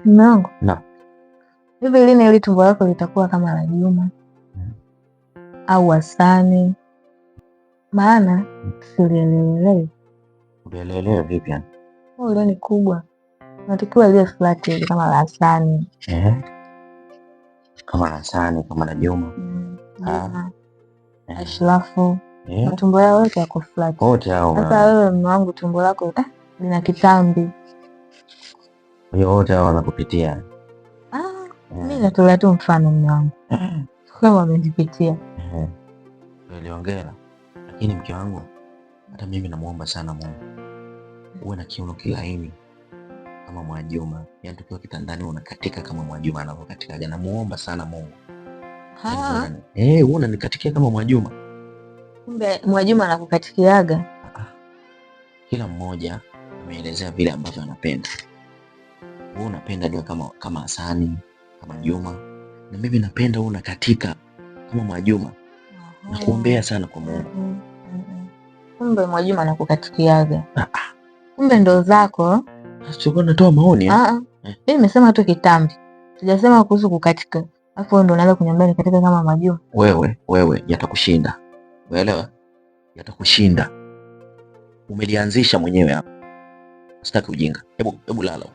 Mume wangu, na hivi lini ili tumbo lako litakuwa kama la Juma au Hasani? Maana silielewelewi. ulielewa vipi yani? Ule ni kubwa, natakiwa ile flat hivi kama la Hasani. Kama la Hasani, kama la Juma. Juma, Ashrafu, matumbo yao yote yako flat. Wote hao. Sasa wewe mume wangu tumbo lako lina kitambi. Hiyo wote hao wanakupitia. Mimi natolea tu mfano mume wangu. Kama wamenipitia. Uliongea. Lakini mke wangu, hata mimi namuomba sana Mungu uwe na kiuno kilaini kama Mwajuma. Yaani tukiwa kitandani unakatika kama Mwajuma anavyokatika. Namuomba sana Mungu. Wewe unanikatikia kama Mwajuma. Kumbe Mwajuma anakukatikiaga. Kila mmoja ameelezea vile ambavyo anapenda. Wewe unapenda ndio kama Hasani, kama Juma. Na mimi napenda wewe unakatika kama Mwajuma. Nakuombea sana kwa Mungu. Kumbe Mwajuma anakukatikiaga. Kumbe ndo zako. Sio natoa maoni. Mimi nimesema tu kitambi. Sijasema kuhusu kukatika. Alafu wewe ndo unaanza kuniambia nikatika kama Mwajuma. Wewe yatakushinda. Umeelewa? Yatakushinda. Umelianzisha mwenyewe hapa. Sitaki ujinga. Hebu lala.